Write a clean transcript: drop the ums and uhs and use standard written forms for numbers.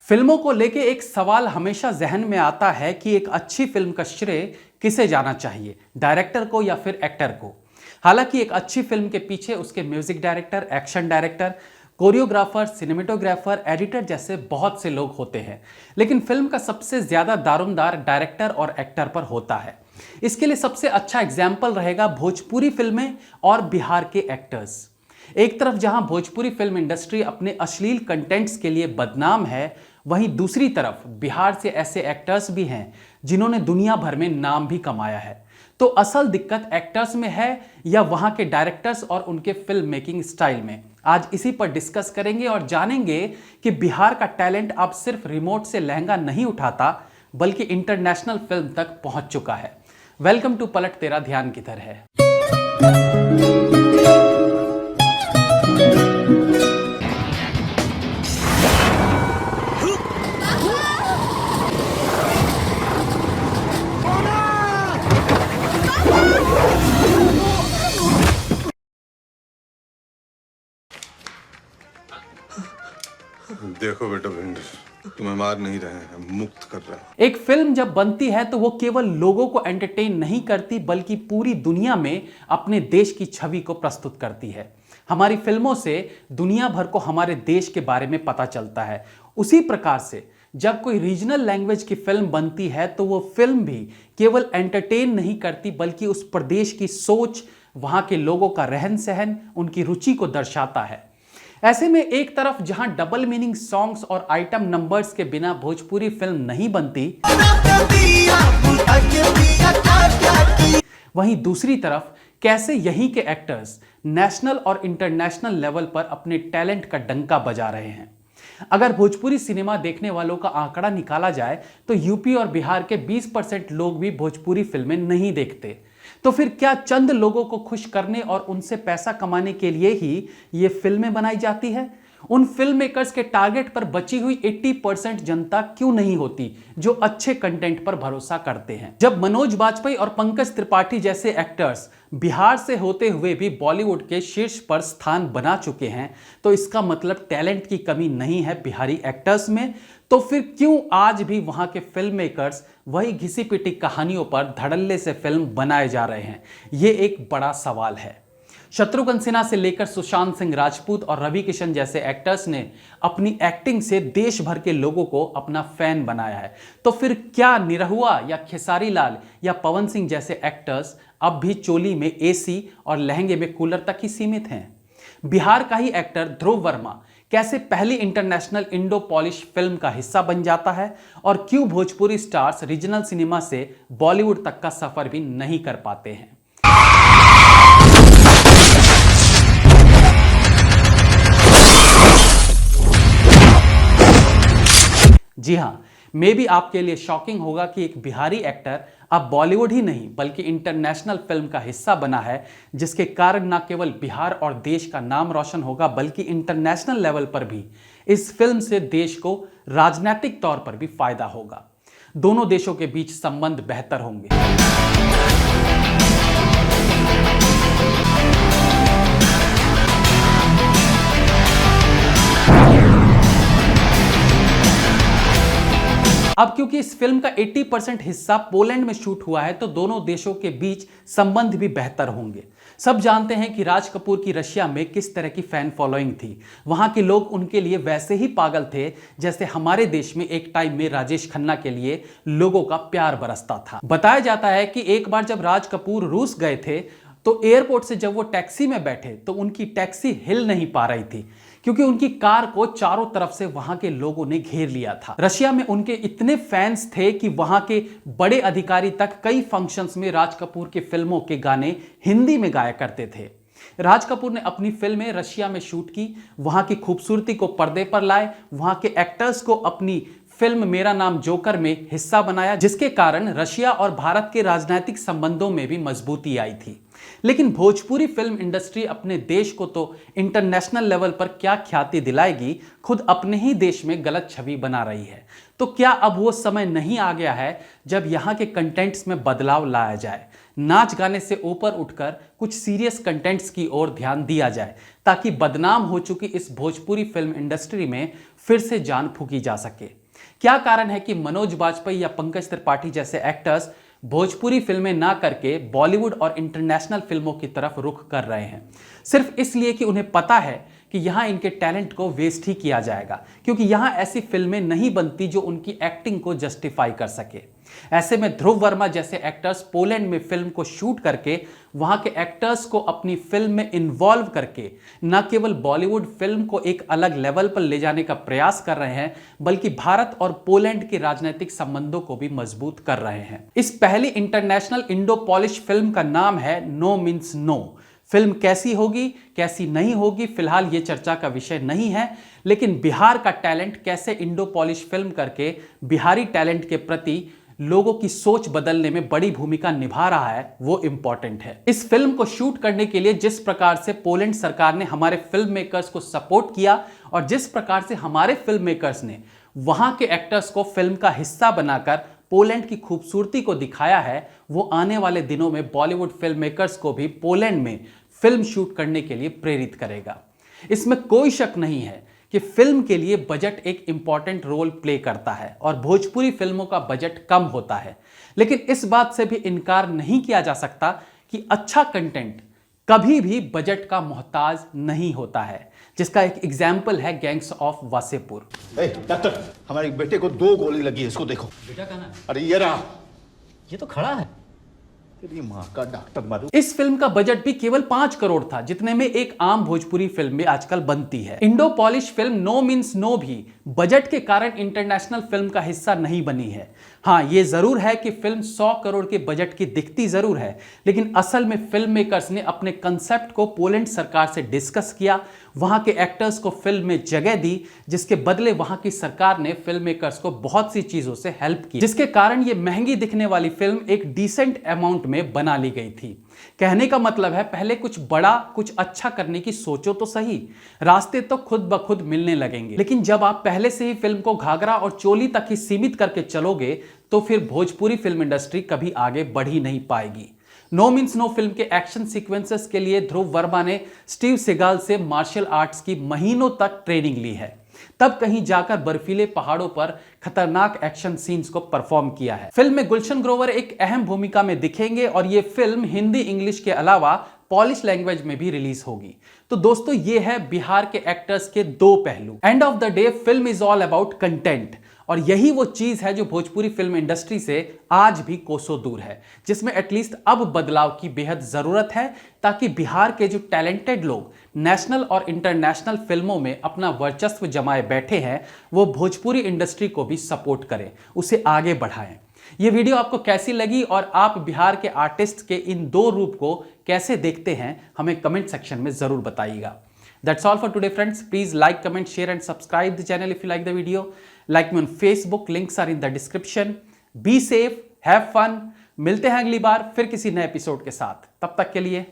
फिल्मों को लेके एक सवाल हमेशा जहन में आता है कि एक अच्छी फिल्म का श्रेय किसे जाना चाहिए, डायरेक्टर को या फिर एक्टर को। हालांकि एक अच्छी फिल्म के पीछे उसके music director, action director, choreographer, cinematographer, editor जैसे बहुत से लोग होते हैं, लेकिन फिल्म का सबसे ज्यादा दारोमदार डायरेक्टर और एक्टर पर होता है। इसके लिए सबसे अच्छा एग्जाम्पल रहेगा भोजपुरी फिल्में और बिहार के एक्टर्स। एक तरफ जहां भोजपुरी फिल्म इंडस्ट्री अपने अश्लील कंटेंट्स के लिए बदनाम है, वहीं दूसरी तरफ बिहार से ऐसे एक्टर्स भी हैं जिन्होंने दुनिया भर में नाम भी कमाया है। तो असल दिक्कत एक्टर्स में है या वहां के डायरेक्टर्स और उनके फिल्म मेकिंग स्टाइल में? आज इसी पर डिस्कस करेंगे और जानेंगे कि बिहार का टैलेंट अब सिर्फ रिमोट से लहंगा नहीं उठाता बल्कि इंटरनेशनल फिल्म तक पहुंच चुका है। वेलकम टू पलट तेरा ध्यान किधर है। देखो बेटा भिंडर, तुम्हें मार नहीं रहे हैं, मुक्त कर रहे हैं। एक फिल्म जब बनती है तो वो केवल लोगों को एंटरटेन नहीं करती बल्कि पूरी दुनिया में अपने देश की छवि को प्रस्तुत करती है। हमारी फिल्मों से दुनिया भर को हमारे देश के बारे में पता चलता है। उसी प्रकार से जब कोई रीजनल लैंग्वेज की फिल्म बनती है तो वो फिल्म भी केवल एंटरटेन नहीं करती बल्कि उस प्रदेश की सोच, वहां के लोगों का रहन सहन, उनकी रुचि को दर्शाता है। ऐसे में एक तरफ जहां डबल मीनिंग सॉन्ग्स और आइटम नंबर्स के बिना भोजपुरी फिल्म नहीं बनती, वहीं दूसरी तरफ कैसे यहीं के एक्टर्स नेशनल और इंटरनेशनल लेवल पर अपने टैलेंट का डंका बजा रहे हैं। अगर भोजपुरी सिनेमा देखने वालों का आंकड़ा निकाला जाए तो यूपी और बिहार के 20% लोग भी भोजपुरी फिल्में नहीं देखते। तो फिर क्या चंद लोगों को खुश करने और उनसे पैसा कमाने के लिए ही ये फिल्में बनाई जाती है? उन फिल्म मेकर्स के टारगेट पर बची हुई 80% जनता क्यों नहीं होती जो अच्छे कंटेंट पर भरोसा करते हैं? जब मनोज बाजपेयी और पंकज त्रिपाठी जैसे एक्टर्स बिहार से होते हुए भी बॉलीवुड के शीर्ष पर स्थान बना चुके हैं तो इसका मतलब टैलेंट की कमी नहीं है बिहारी एक्टर्स में। तो फिर क्यों आज भी वहां के फिल्म मेकर्स वही घिसी पिटी कहानियों पर धड़ल्ले से फिल्म बनाए जा रहे हैं? ये एक बड़ा सवाल है। शत्रुघ्न सिन्हा से लेकर सुशांत सिंह राजपूत और रवि किशन जैसे एक्टर्स ने अपनी एक्टिंग से देश भर के लोगों को अपना फैन बनाया है। तो फिर क्या निरहुआ या खेसारी लाल या पवन सिंह जैसे एक्टर्स अब भी चोली में एसी और लहंगे में कूलर तक ही सीमित हैं? बिहार का ही एक्टर ध्रुव वर्मा कैसे पहली इंटरनेशनल इंडो पॉलिश फिल्म का हिस्सा बन जाता है और क्यों भोजपुरी स्टार्स रीजनल सिनेमा से बॉलीवुड तक का सफर भी नहीं कर पाते हैं? जी हाँ, मे भी आपके लिए शॉकिंग होगा कि एक बिहारी एक्टर अब बॉलीवुड ही नहीं बल्कि इंटरनेशनल फिल्म का हिस्सा बना है, जिसके कारण न केवल बिहार और देश का नाम रोशन होगा बल्कि इंटरनेशनल लेवल पर भी इस फिल्म से देश को राजनीतिक तौर पर भी फायदा होगा। दोनों देशों के बीच संबंध बेहतर होंगे। अब क्योंकि इस फिल्म का 80% हिस्सा पोलैंड में शूट हुआ है तो दोनों देशों के बीच संबंध भी बेहतर होंगे। सब जानते हैं कि राज कपूर की रशिया में किस तरह की फैन फॉलोइंग थी। वहां के लोग उनके लिए वैसे ही पागल थे जैसे हमारे देश में एक टाइम में राजेश खन्ना के लिए लोगों का प्यार बरसता था। बताया जाता है कि एक बार जब राज कपूर रूस गए थे तो एयरपोर्ट से जब वो टैक्सी में बैठे तो उनकी टैक्सी हिल नहीं पा रही थी क्योंकि उनकी कार को चारों तरफ से वहां के लोगों ने घेर लिया था। रशिया में उनके इतने फैंस थे कि वहां के बड़े अधिकारी तक कई फंक्शंस में राज कपूर की फिल्मों के गाने हिंदी में गाया करते थे। राज कपूर ने अपनी फिल्में रशिया में शूट की, वहां की खूबसूरती को पर्दे पर लाए, वहां के एक्टर्स को अपनी फिल्म मेरा नाम जोकर में हिस्सा बनाया, जिसके कारण रशिया और भारत के राजनीतिक संबंधों में भी मजबूती आई थी। लेकिन भोजपुरी फिल्म इंडस्ट्री अपने देश को तो इंटरनेशनल लेवल पर क्या ख्याति दिलाएगी, खुद अपने ही देश में गलत छवि बना रही है। तो क्या अब वो समय नहीं आ गया है जब यहाँ के कंटेंट्स में बदलाव लाया जाए, नाच गाने से ऊपर उठकर कुछ सीरियस कंटेंट्स की ओर ध्यान दिया जाए, ताकि बदनाम हो चुकी इस भोजपुरी फिल्म इंडस्ट्री में फिर से जान फूंकी जा सके। क्या कारण है कि मनोज बाजपेयी या पंकज त्रिपाठी जैसे एक्टर्स भोजपुरी फिल्में ना करके बॉलीवुड और इंटरनेशनल फिल्मों की तरफ रुख कर रहे हैं? सिर्फ इसलिए कि उन्हें पता है कि यहाँ इनके टैलेंट को वेस्ट ही किया जाएगा, क्योंकि यहाँ ऐसी फिल्में नहीं बनती जो उनकी एक्टिंग को जस्टिफाई कर सके। ऐसे में ध्रुव वर्मा जैसे एक्टर्स पोलैंड में फिल्म को शूट करके वहाँ के एक्टर्स को अपनी फिल्म में इन्वॉल्व करके न केवल बॉलीवुड फिल्म को एक अलग लेवल पर ले जाने का प्रयास कर रहे हैं, बल्कि भारत और पोलैंड के राजनीतिक संबंधों को भी मजबूत कर रहे हैं। इस पहली इंटरनेशनल इंडो पॉलिश फिल्म का नाम है नो मीन्स नो। फिल्म कैसी होगी, कैसी नहीं होगी, फिलहाल ये चर्चा का विषय नहीं है, लेकिन बिहार का टैलेंट कैसे इंडो पॉलिश फिल्म करके बिहारी टैलेंट के प्रति लोगों की सोच बदलने में बड़ी भूमिका निभा रहा है, वो इंपॉर्टेंट है। इस फिल्म को शूट करने के लिए जिस प्रकार से पोलैंड सरकार ने हमारे फिल्म मेकर्स को सपोर्ट किया और जिस प्रकार से हमारे फिल्म मेकर्स ने वहां के एक्टर्स को फिल्म का हिस्सा बनाकर पोलैंड की खूबसूरती को दिखाया है, वो आने वाले दिनों में बॉलीवुड फिल्म मेकर्स को भी पोलैंड में फिल्म शूट करने के लिए प्रेरित करेगा। इसमें कोई शक नहीं है कि फिल्म के लिए बजट एक इंपॉर्टेंट रोल प्ले करता है और भोजपुरी फिल्मों का बजट कम होता है, लेकिन इस बात से भी इनकार नहीं किया जा सकता कि अच्छा कंटेंट कभी भी बजट का मोहताज नहीं होता है, जिसका एक एग्जाम्पल है गैंग्स ऑफ वासेपुर। डॉक्टर, हमारे बेटे को 2 गोली लगी है, इसको देखो। बेटा कहाँ है? अरे ये रहा। ये तो खड़ा है। तेरी माँ का डॉक्टर मारू। इस फिल्म का बजट भी केवल 5 करोड़ था, जितने में एक आम भोजपुरी फिल्म में आजकल बनती है। Indo Polish film no means no भी बजट के कारण इंटरनेशनल फिल्म का हिस्सा नहीं बनी है। हाँ, ये जरूर है कि फिल्म 100 करोड़ के बजट की दिखती जरूर है, लेकिन असल में फिल्म मेकर्स ने अपने कंसेप्ट को पोलैंड सरकार से डिस्कस किया, वहां के एक्टर्स को फिल्म में जगह दी, जिसके बदले वहां की सरकार ने फिल्म मेकर्स को बहुत सी चीजों से हेल्प की, जिसके कारण ये महंगी दिखने वाली फिल्म एक डिसेंट अमाउंट में बना ली गई थी। कहने का मतलब है, पहले कुछ बड़ा, कुछ अच्छा करने की सोचो तो सही, रास्ते तो खुद ब खुद मिलने लगेंगे। लेकिन जब आप पहले से ही फिल्म को घाघरा और चोली तक ही सीमित करके चलोगे, तो फिर भोजपुरी फिल्म इंडस्ट्री कभी आगे बढ़ ही नहीं पाएगी। नो मीन्स नो फिल्म के एक्शन सीक्वेंसेस के लिए ध्रुव वर्मा ने स्टीव सेगाल से मार्शल आर्ट्स की महीनों तक ट्रेनिंग ली है, तब कहीं जाकर बर्फीले पहाड़ों पर खतरनाक एक्शन सीन्स को परफॉर्म किया है। फिल्म में गुलशन ग्रोवर एक अहम भूमिका में दिखेंगे और ये फिल्म हिंदी, इंग्लिश के अलावा पॉलिश लैंग्वेज में भी रिलीज होगी। तो दोस्तों, ये है बिहार के एक्टर्स के 2 पहलू। End of the day film is all about content, और यही वो चीज है जो भोजपुरी फिल्म इंडस्ट्री से आज भी कोसों दूर है, जिसमें एटलीस्ट अब बदलाव की बेहद जरूरत है, ताकि बिहार के जो टैलेंटेड लोग नेशनल और इंटरनेशनल फिल्मों में अपना वर्चस्व जमाए बैठे हैं, वो भोजपुरी इंडस्ट्री को भी सपोर्ट करें, उसे आगे बढ़ाएं। ये वीडियो आपको कैसी लगी और आप बिहार के आर्टिस्ट के इन 2 रूप को कैसे देखते हैं, हमें कमेंट सेक्शन में जरूर बताइएगा। That's all for today, friends. Please like, comment, share and subscribe the channel if you like the video. Like me on Facebook, links are in the description. Be safe, have fun. मिलते हैं अगली बार फिर किसी नए episode के साथ। तब तक के लिए